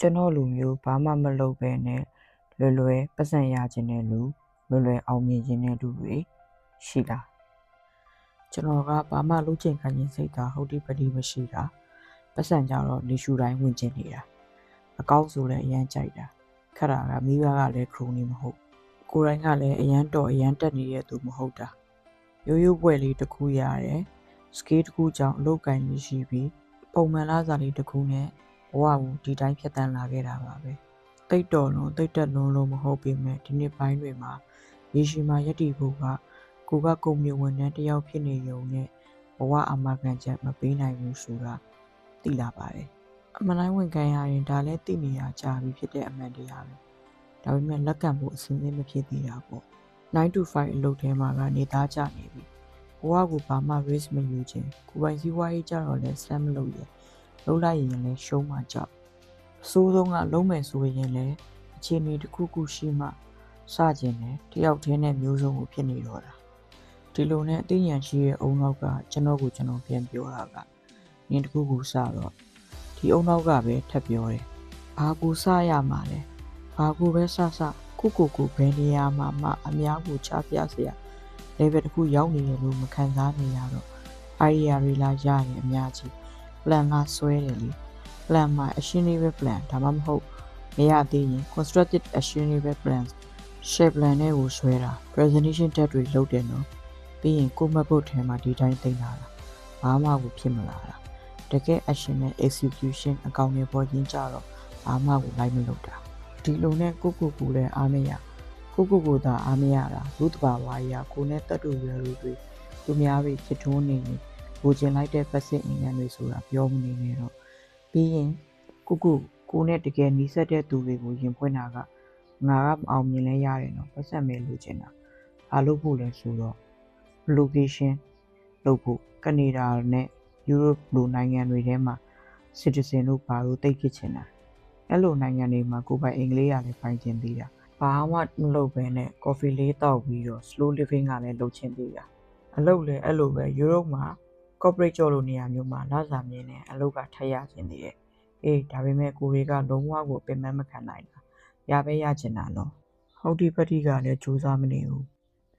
ကျွန်တော်လူမျိုးဘာမှမလုပ်ပဲနဲ့လွယ်ပတ်စံရခြင်းတဲ့လူလွယ်အောင်မြင်ခြင်းတဲ့လူတွေရှိလားကျွန်တော်ကဘာမှလုပ်ချင်ခံခြင်းစိတ်သာဟုတ်ဒီပတိမရှိတာပတ်စံကြတော့လေရှူတိုင်းဝင်ကျင်နေတာအကောက်ဆိုလည်းအရန်ကြိုက်တာခက်တာကမိဘကလည်းခရုံနေမဟုတ်ကိုယ်တိုင်ကလည်းအရန်တော်အရန်တက်နေတဲ့သူမဟုတ်တာရိုးပွဲလေးတစ်ခုရတယ်စကေးတစ်ခုကြောင့်အလုပ်ကိုင်းရှိပြီးပုံမှန်လားစာလေးတစ်ခုနဲ့ဘဝကိုဒီတိုင်းဖြတ်တန်းလာခဲ့တာပါပဲတိတ်တော်လုံးတိတ်တက်လုံးလုံးမဟုတ်ပေမဲ့ဒီနှစ်ပိုင်းတွေမှာရေရှည်မှာယက်တီဖို့ကကိုကကုံမျိုးဝန်ထမ်းတယောက်ဖြစ်နေရုံနဲ့ဘဝအာမခံချက်မပေးနိုင်ဘူးဆိုတာသိလာပါတယ်အမှန်တိုင်းဝန်ခံရရင်ဒါလည်းသိနေရကြပြီဖြစ်တဲ့အမှန်တရားပဲဒါပေမဲ့လက်ခံဖို့အစင်းစင်းမဖြစ်သေးတာပေါ့9 to 5အလုပ်ထဲမှာကနေသားကြနေပြီဘဝကိုဘာမှ risk မယူခြင်းကိုပိုင်စည်းဝါးရေးကြတော့လဲစမ်းမလို့ရလုံးလိုက်ရင်လည်းရှုံးမှကြောက်အဆိုးဆုံးကလုံးမယ်ဆိုရင်လည်းအခြေအနေတစ်ခုခုရှိမှစခြင်းနဲ့တယောက်တည်းနဲ့မျိုးစုံကိုဖြစ်နေတော့တာဒီလိုနဲ့အသိဉာဏ်ရှိရဲ့အုံနောက်ကကျွန်တော်ပြန်ပြောတာကနင်တခုခုစတော့ဒီအုံနောက်ကပဲထပ်ပြောတယ်ဘာကိုစရမှာလဲဘာကိုပဲစကိုဘယ်နေရာမှာအများကိုချပြစရာ level တစ်ခုရောက်နေတယ်လို့မခံစားနေရတော့ idea တွေလာရရင်အများကြီး plan လာဆွဲတယ်လေ plan မှာ actionable plan ဒါမှမဟုတ်မရသေးရင် constructed actionable plans share plan နဲ့ကိုဆွဲတာ presentation deck တွေလုပ်တယ်နော်ပြီးရင်ကိုမှတ်ဖို့ထဲမှာဒီတိုင်းသိမ်းလာတာဘာမှကိုဖြစ်မလာတာတကယ် action နဲ့ execution အကောင့်တွေပေါ်ရင်းကြတော့ဘာမှကိုလိုက်မလုပ်တာဒီလိုနဲ့ကိုလည်းအားမရကိုသာအားမရတာလူတဘာဝါကြီးကိုနဲ့တက်တူရလူတွေသူများတွေချစ်ထွန်းနေရင်ကိုကျင်လိုက်တဲ့ပတ်စစ်အင်္ဂန်တွေဆိုတာပြောမနေနဲ့တော့ပြီးရင်ကိုနဲ့တကယ်နီးစပ်တဲ့သူတွေကိုယင်ဖွင့်တာကငါကမအောင်မြင်လဲရတယ်နော်ပတ်ဆက်မဲလိုချင်တာအားလုပ်ဖို့လဲဆိုတော့ location လုပ်ဖို့ကနေဒါနဲ့ယူရိုပလိုနိုင်ငံတွေထဲမှာ citizen တို့ဘာလို့တိတ်ဖြစ်ချင်တာအဲ့လိုနိုင်ငံတွေမှာကိုပိုင်အင်္ဂလိပ်ရလည်းပိုင်ချင်သေးတာဘာမှမလုပ်ဘဲနဲ့ coffee လေးတောက်ပြီးတော့ slow living ကလည်းလုပ်ချင်သေးတာအလုပ်လည်းအဲ့လိုပဲယူရိုပမှာ corporate ကြော်လိုနေရာမျိုးမှာလစာမြင်နေအလုပ်ကထပ်ရချင်သေးတယ်အေးဒါပေမဲ့ကိုတွေကလုံးဝကိုပင်မခံနိုင်တာရပဲရချင်တာနော်ဟုတ်ဒီပတိကလည်းစူးစမ်းမနေဘူး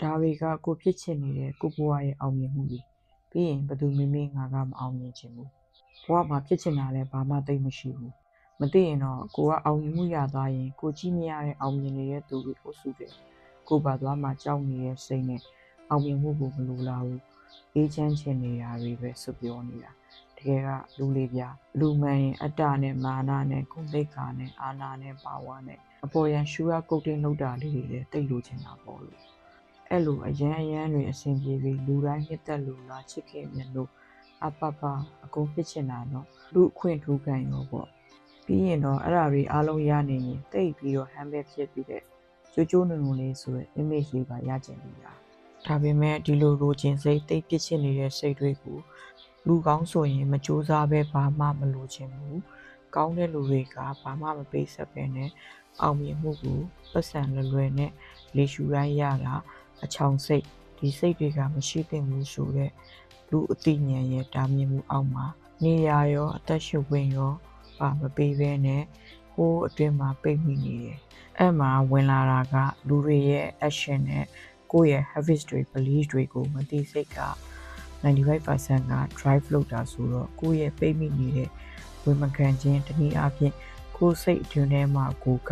ဒါတွေကကိုဖြစ်ချင်နေတဲ့ကိုဘွားရဲ့အောင်မြင်မှုတွေပြီးရင်ဘယ်သူမင်းငါကမအောင်မြင်ချင်ဘူးဘွားမှာဖြစ်ချင်တာလည်းဘာမှသိမရှိဘူးမသိရင်တော့ကိုကအောင်မြင်မှုရသွားရင်ကိုကြည့်မရတဲ့အောင်မြင်နေတဲ့သူတွေကိုစုတယ်ကိုပါသွားမှကြောက်နေတဲ့စိတ်နဲ့အောင်မြင်မှုကိုမလိုလားဘူးအေးချမ်းချင်နေတာတွေပဲစွပြောနေတာတကယ်ကလူလေးပြလူမှန်ရင်အတ္တနဲ့မာနနဲ့ဂုဏ်သိက္ခာနဲ့အာဏာနဲ့ပါဝါနဲ့အပေါ်ရန်ရှူရကုတ်တင်လောက်တာလေးတွေလည်းတိတ်လိုချင်တာပေါ့လို့အဲ့လိုအရန်တွေအဆင်ပြေပြီးလူတိုင်းနှစ်သက်လို့လားချစ်ခင်မြတ်လို့အပအကုန်ဖြစ်ချင်တာတော့လူအခွင့်ထူးခံရောပေါ့ပြီးရင်တော့အဲ့ဒါတွေအားလုံးရနေရင်တိတ်ပြီးတော့ဟမ်ဘဲဖြစ်ပြီးတဲ့ကျိုးနုံလေးဆိုရယ် image လေးပါရကျင်ပြီးတာဒါပေမဲ့ဒီလိုလိုချင်စိတ်တိတ်ပြစ်ချင်နေတဲ့စိတ်တွေကိုလူကောင်းဆိုရင်မကြိုးစားပဲဘာမှမလိုချင်ဘူးကောင်းတဲ့လူတွေကဘာမှမပေးဆက်ပဲနဲ့အောင်မြင်မှုကိုပတ်စံလွယ်နဲ့လေရှူတိုင်းရတာအချောင်စိတ်ဒီစိတ်တွေကမရှိသင့်ဘူးဆိုတဲ့လူအသိဉာဏ်ရဲ့တာမြင်မှုအောက်မှာနေရရောအသက်ရှုဝင်ရောမပေးဘဲနဲ့ဟိုးအတွင်းမှာပိတ်မိနေတယ်အဲ့မှာဝင်လာတာကလူတွေရဲ့ action နဲ့ကိုယ့်ရဲ့ habits တွေ belief တွေကိုမသိစိတ်က 95% က drive လုပ်တာဆိုတော့ကိုယ့်ရဲ့ပိတ်မိနေတဲ့ဝင်မခံခြင်းတနည်းအားဖြင့်ကိုယ်စိတ်အတွင်းထဲမှာကိုက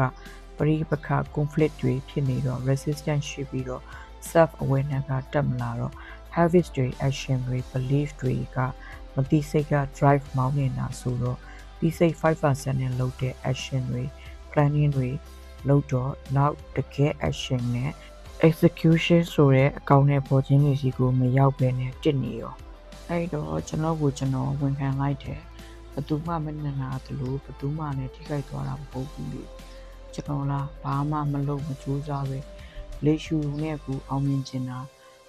ပရိပခ conflict တွေဖြစ်နေတော့ resistance ရှိပြီးတော့ self awareness ကတက်မလာတော့ habits တွေ action တွေ belief တွေကမသိစိတ်က drive မောင်းနေတာဆိုတော့ဒီစိတ် 5% နဲ့လုပ်တဲ့ action တွေ planning တွေလုပ်တော့နောက်တကယ် action နဲ့ execution ဆိုတဲ့အကောင့်နဲ့ပေါ်ခြင်းတွေစီကိုမရောက်ဘဲနဲ့တစ်နေရောအဲ့တော့ကျွန်တော်ဝန်ခံလိုက်တယ်ဘသူမှမနှံ့တာသလိုဘသူမှလည်းထိခိုက်သွားတာမဟုတ်ဘူးလေကျွန်တော်လားဘာမှမလုပ်မကြိုးစားပဲလေရှူနဲ့ကူအောင်မြင်ချင်တာ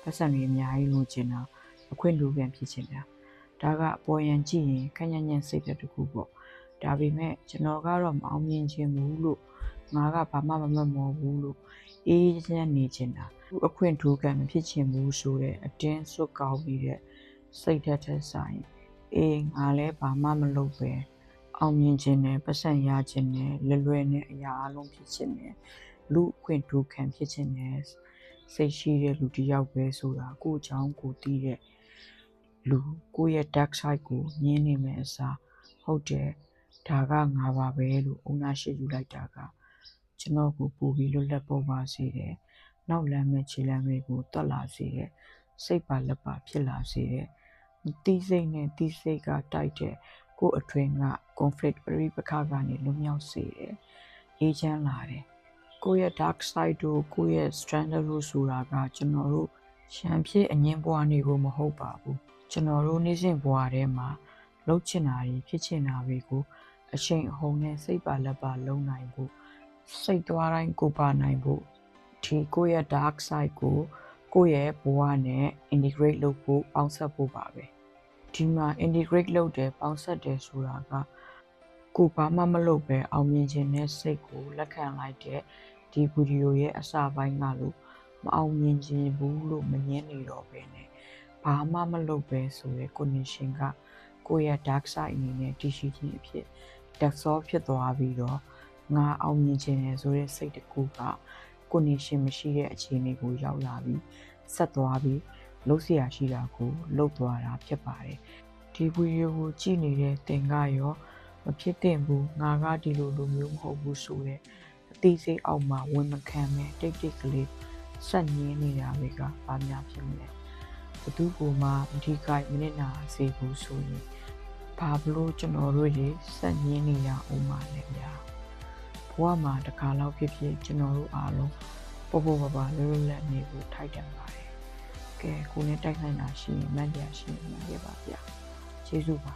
ပတ်စံတွေအများကြီးလိုချင်တာအခွင့်လူပြန်ဖြစ်ချင်တာဒါကအပေါ်ယံကြည့်ရင်ခက်ညံ့ညံ့စိတ်တခုပေါ့ဒါပေမဲ့ကျွန်တော်ကတော့မအောင်မြင်ချင်ဘူးလို့ငါကဘာမှမမော်ဘူးလို့အေးချမ်းနေချင်တာအခွင့်ထူးခံမဖြစ်ချင်ဘူးဆိုတဲ့အတင်းစွတ်ကောင်းပြီးတဲ့စိတ်ဓာတ်ထက်ဆိုင်အေးငါလည်းဘာမှမလုပ်ပဲ အောင်မြင်ခြင်းနဲ့ပတ်စံရခြင်းနဲ့လွယ်နဲ့အရာအလုံးဖြစ်ခြင်းနဲ့လူအခွင့်ထူးခံဖြစ်ခြင်းနဲ့စိတ်ရှိတဲ့လူတစ်ယောက်ပဲဆိုတာကိုယ့်အကြောင်းကိုသိတဲ့လူကိုယ့်ရဲ့ dark side ကိုညင်းနေမယ်အစားဟုတ်တယ်ဒါကငါပါပဲလို့အုံနာရှိယူလိုက်တာကကျွန်တော်ကိုပူပြီးလွတ်လပ်ပေါ်ပါစေတယ်နောက်လမ်းမဲ့ခြေလမ်းတွေကိုတွက်လာစေတယ်စိတ်ပါလက်ပါဖြစ်လာစေတယ်တီးစိတ်နဲ့တီးစိတ်ကတိုက်တဲ့ကိုယ်အတွင်းက conflict ပရိပက္ခကနေလွတ်မြောက်စေတယ်အေးချမ်းလာတယ်ကိုယ့်ရဲ့ dark side တို့ကိုယ့်ရဲ့ strength တို့ဆိုတာကကျွန်တော်တို့ရှမ်းဖြစ်အငင်းပွားနေဖို့မဟုတ်ပါဘူးကျွန်တော်တို့နေ့စဉ်ဘဝထဲမှာလှုပ်ချင်တာတွေဖြစ်ချင်တာတွေကိုအချိန်အဟုန်နဲ့စိတ်ပါလက်ပါလုံးနိုင်ဖို့စိတ်သွားတိုင်းကိုပါနိုင်ဖို့ဒီကိုယ့်ရဲ့ dark side ကိုကိုယ့်ရဲ့ဘဝနဲ့ integrate လုပ်ဖို့ပေါင်းစပ်ဖို့ပါပဲဒီမှာ integrate လုပ်တယ်ပေါင်းစပ်တယ်ဆိုတာကကိုဘာမှမလုပ်ပဲအောင်မြင်ခြင်းနဲ့စိတ်ကိုလက်ခံလိုက်တဲ့ဒီဗီဒီယိုရဲ့အစပိုင်းကလို့မအောင်မြင်ခြင်းဘူးလို့မငင်းနေတော့ပဲနဲ့ဘာမှမလုပ်ပဲဆိုရဲ condition ကကိုယ့်ရဲ့ dark side အနေနဲ့တည်ရှိခြင်းအဖြစ် dark soul ဖြစ်သွားပြီးတော့ငါအောင်မြင်ခြင်းနဲ့ဆိုတဲ့စိတ်တကူက condition မရှိတဲ့အခြေအနေကိုရောက်လာပြီးဆက်သွားပြီးလှုပ်เสียရှိတာကိုလှုပ်သွားတာဖြစ်ပါတယ်ဒီဗီဒီယိုကိုကြည့်နေတဲ့သင်ကရောမဖြစ်သင့်ဘူးငါကဒီလိုမျိုးမဟုတ်ဘူးဆိုတဲ့အသိစိတ်အောက်မှာဝင်မခံမဲ့တိတ်တိတ်ကလေးဆက်ညင်းနေတာတွေကဘာများဖြစ်မလဲဘသူကမှမထိခိုက်မနစ်နာစေဘူးဆိုရင်ဘာလို့ကျွန်တော်တို့ရေဆက်ညင်းနေရအောင်ပါလဲဗျာဘဝမှာတစ်ခါလောက်ဖြစ်ဖြစ်ကျွန်တော်တို့အားလုံးပေါ်ပေါ်ပါပါလွတ်လွတ်လပ်နေဖို့ထိုက်တန်ပါတယ်ကဲကိုနဲ့တိုက်ဆိုင်တာရှိရင်မှတ်ရရှိရင်မှတ်ရပါဗျာကျေးဇူးပါ